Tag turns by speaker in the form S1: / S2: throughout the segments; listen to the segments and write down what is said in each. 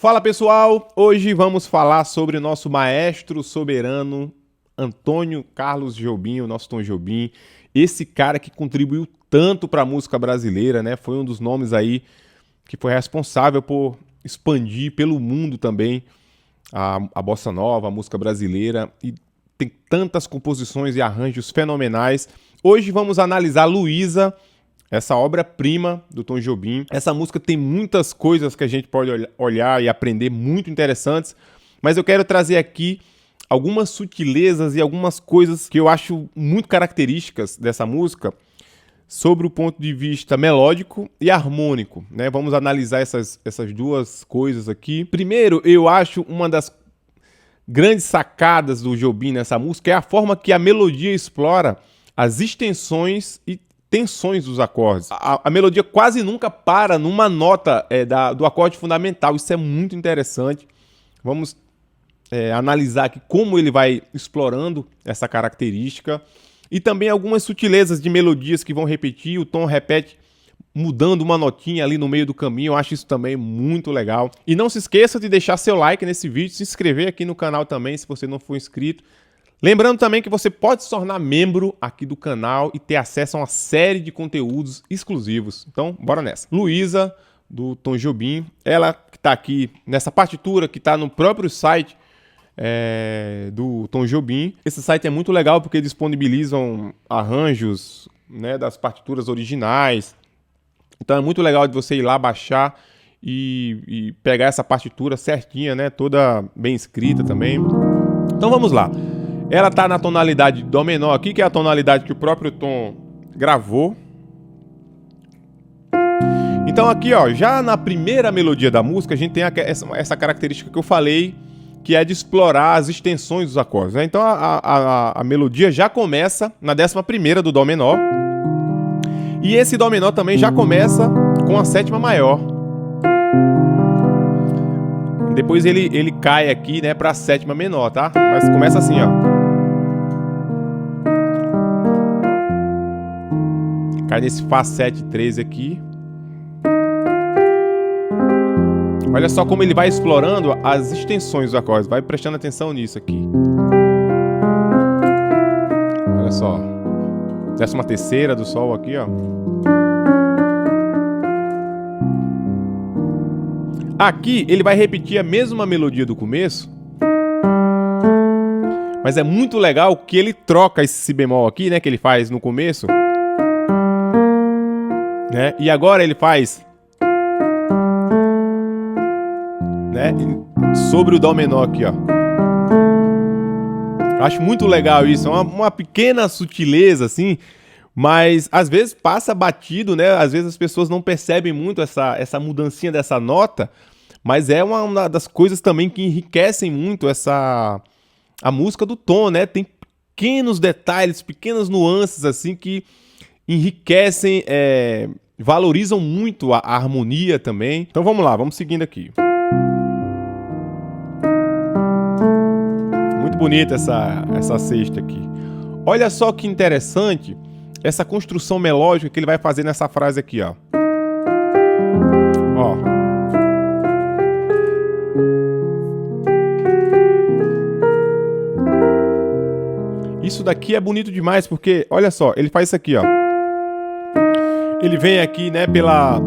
S1: Fala pessoal, hoje vamos falar sobre o nosso maestro soberano Antônio Carlos Jobim, o nosso Tom Jobim, esse cara que contribuiu tanto para a música brasileira, né? Foi um dos nomes aí que foi responsável por expandir pelo mundo também a bossa nova, a música brasileira, e tem tantas composições e arranjos fenomenais. Hoje vamos analisar Luísa, essa obra-prima do Tom Jobim. Essa música tem muitas coisas que a gente pode olhar e aprender muito interessantes, mas eu quero trazer aqui algumas sutilezas e algumas coisas que eu acho muito características dessa música sobre o ponto de vista melódico e harmônico, né? Vamos analisar essas duas coisas aqui. Primeiro, eu acho uma das grandes sacadas do Jobim nessa música é a forma que a melodia explora as extensões e tensões dos acordes. A melodia quase nunca para numa nota do acorde fundamental. Isso é muito interessante. Vamos analisar aqui como ele vai explorando essa característica. E também algumas sutilezas de melodias que vão repetir. O tom repete mudando uma notinha ali no meio do caminho. Eu acho isso também muito legal. E não se esqueça de deixar seu like nesse vídeo, se inscrever aqui no canal também se você não for inscrito. Lembrando também que você pode se tornar membro aqui do canal e ter acesso a uma série de conteúdos exclusivos. Então, bora nessa. Luísa, do Tom Jobim, ela que está aqui nessa partitura que está no próprio site do Tom Jobim. Esse site é muito legal porque disponibilizam arranjos, né, das partituras originais. Então é muito legal de você ir lá baixar e pegar essa partitura certinha, né, toda bem escrita também. Então vamos lá. Ela tá na tonalidade Dó menor aqui, que é a tonalidade que o próprio Tom gravou. Então aqui, ó, já na primeira melodia da música, a gente tem essa característica que eu falei, que é de explorar as extensões dos acordes, né? Então a melodia já começa na 11ª do Dó menor. E esse Dó menor também já começa com a 7ª maior. Depois ele cai aqui, né, pra 7ª menor, tá? Mas começa assim, ó. Cai nesse Fá 7, 13 aqui. Olha só como ele vai explorando as extensões dos acordes. Vai prestando atenção nisso aqui. Olha só. 13ª do Sol aqui, ó. Aqui ele vai repetir a mesma melodia do começo. Mas é muito legal que ele troca esse Si bemol aqui, né, que ele faz no começo. Né? E agora ele faz, né, sobre o Dó menor aqui, ó. Acho muito legal isso, é uma pequena sutileza assim, mas às vezes passa batido, né? Às vezes as pessoas não percebem muito essa mudancinha dessa nota, mas é uma das coisas também que enriquecem muito a música do Tom, né? Tem pequenos detalhes, pequenas nuances assim que enriquecem, valorizam muito a harmonia também. Então vamos lá, vamos seguindo aqui. Muito bonita essa sexta aqui. Olha só que interessante essa construção melódica que ele vai fazer nessa frase aqui, ó. Ó. Isso daqui é bonito demais porque, olha só, ele faz isso aqui, ó. Ele vem aqui, né, pela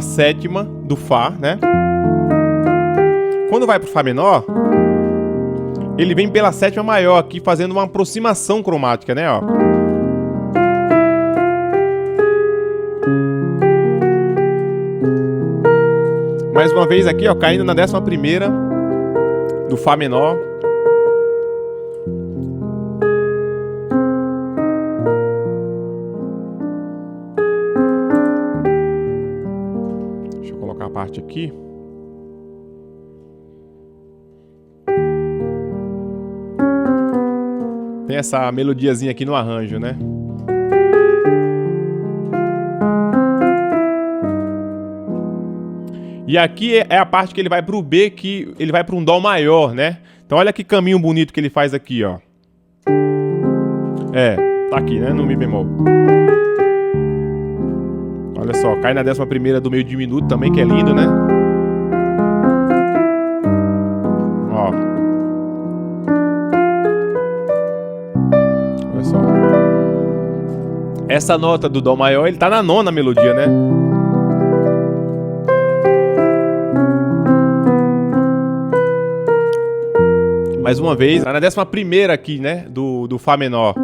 S1: 7ª do Fá, né? Quando vai pro Fá menor, ele vem pela 7ª maior aqui, fazendo uma aproximação cromática, né, ó. Mais uma vez aqui, ó, caindo na 11ª do Fá menor. A parte aqui. Tem essa melodiazinha aqui no arranjo, né? E aqui é a parte que ele vai pro B, que ele vai para um Dó maior, né? Então olha que caminho bonito que ele faz aqui, ó. Tá aqui, né? No Mi bemol. Olha só, cai na 11ª do meio diminuto também, que é lindo, né? Essa nota do Dó maior, ele tá na nona melodia, né? Mais uma vez, tá na 11ª aqui, né? Do Fá menor.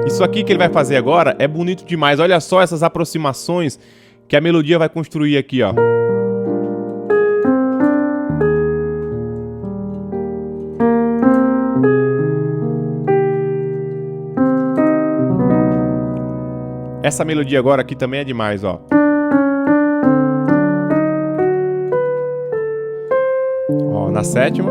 S1: Isso aqui que ele vai fazer agora é bonito demais. Olha só essas aproximações que a melodia vai construir aqui, ó. Essa melodia agora aqui também é demais, ó. Ó, na 7ª.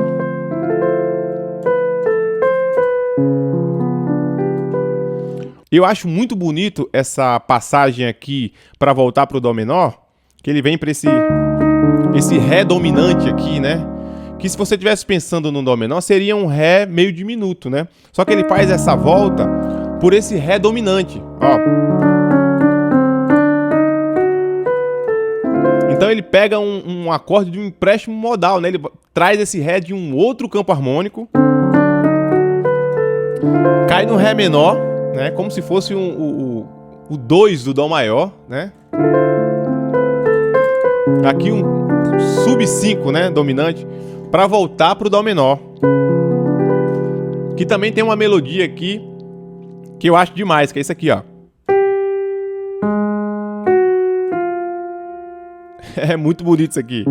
S1: Eu acho muito bonito essa passagem aqui para voltar pro Dó menor, que ele vem para esse Ré dominante aqui, né? Que se você estivesse pensando no Dó menor, seria um Ré meio diminuto, né? Só que ele faz essa volta por esse Ré dominante, ó. Então ele pega um acorde de um empréstimo modal, né? Ele traz esse Ré de um outro campo harmônico, cai no Ré menor, né? Como se fosse o 2 do Dó maior, né? Aqui um sub 5, né? Dominante, para voltar para o Dó menor. Que também tem uma melodia aqui que eu acho demais, que é isso aqui, ó. É muito bonito isso aqui.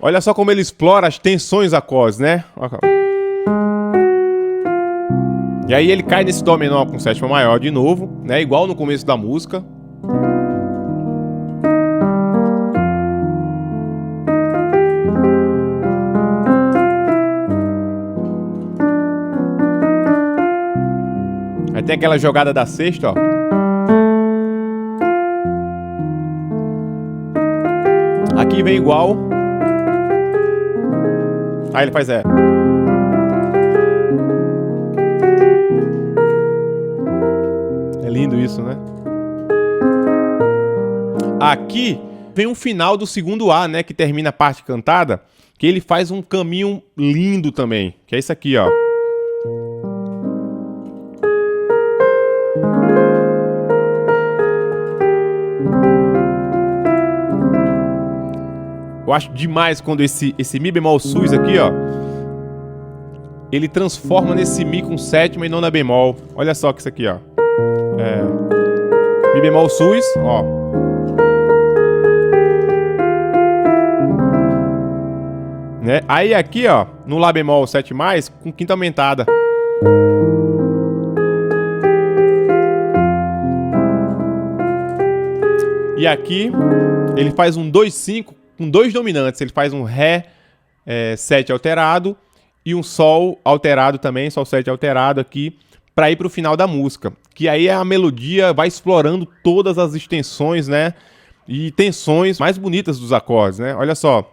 S1: Olha só como ele explora as tensões dos acordes, né? E aí ele cai nesse Dó menor com 7ª maior de novo, né? Igual no começo da música. Aí tem aquela jogada da sexta, ó. Aqui vem igual. Aí ele faz é. É lindo isso, né? Aqui vem um final do segundo A, né? Que termina a parte cantada. Que ele faz um caminho lindo também. Que é isso aqui, ó. Eu acho demais quando esse Mi bemol sus aqui, ó, ele transforma nesse Mi com 7ª e 9ª bemol. Olha só que isso aqui, ó. Mi bemol sus, ó. Né? Aí aqui, ó, no Lá bemol 7+, com 5ª aumentada. E aqui ele faz um 2/5 com 2 dominantes. Ele faz um Ré 7 alterado e um Sol alterado também, Sol 7 alterado aqui, para ir para o final da música. Que aí a melodia vai explorando todas as extensões, né? E tensões mais bonitas dos acordes, né? Olha só.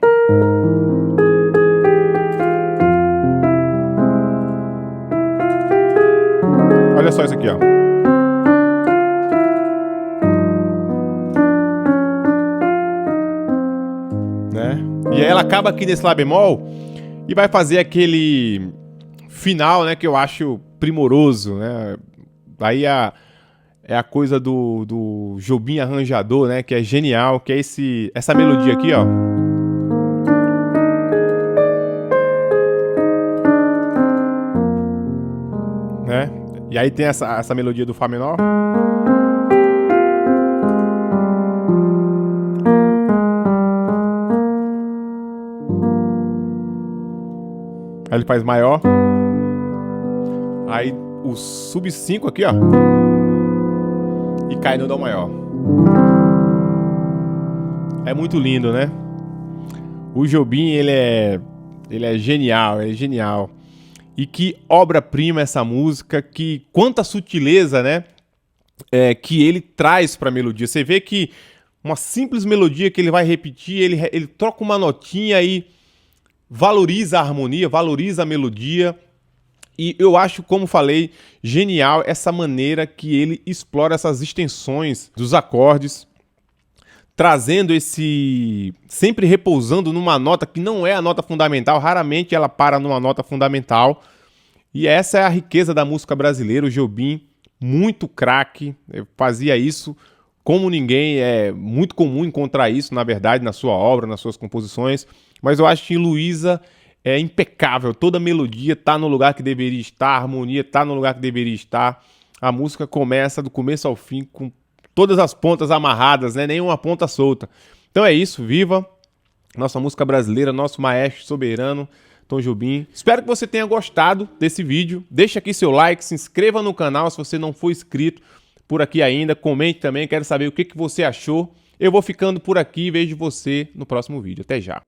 S1: Olha só isso aqui, ó. Né? E aí ela acaba aqui nesse Lá bemol e vai fazer aquele final, né, que eu acho primoroso, né? Aí é a coisa do Jobim arranjador, né, que é genial, que é essa melodia aqui, ó. Né? E aí tem essa melodia do Fá menor. Aí ele faz maior. Aí o sub 5 aqui, ó. E cai no Dó maior. É muito lindo, né? O Jobim, ele é genial, é genial. E que obra-prima essa música, que quanta sutileza, né? Que ele traz pra melodia. Você vê que uma simples melodia que ele vai repetir, ele troca uma notinha e valoriza a harmonia, valoriza a melodia. E eu acho, como falei, genial essa maneira que ele explora essas extensões dos acordes, trazendo sempre repousando numa nota que não é a nota fundamental, raramente ela para numa nota fundamental. E essa é a riqueza da música brasileira. O Jobim, muito craque, fazia isso como ninguém, é muito comum encontrar isso, na verdade, na sua obra, nas suas composições, mas eu acho que Luísa é impecável, toda a melodia tá no lugar que deveria estar, a harmonia tá no lugar que deveria estar, a música começa do começo ao fim com todas as pontas amarradas, né? Nenhuma ponta solta. Então é isso, viva nossa música brasileira, nosso maestro soberano, Tom Jobim. Espero que você tenha gostado desse vídeo. Deixa aqui seu like, se inscreva no canal se você não for inscrito por aqui ainda. Comente também, quero saber o que você achou. Eu vou ficando por aqui e vejo você no próximo vídeo. Até já.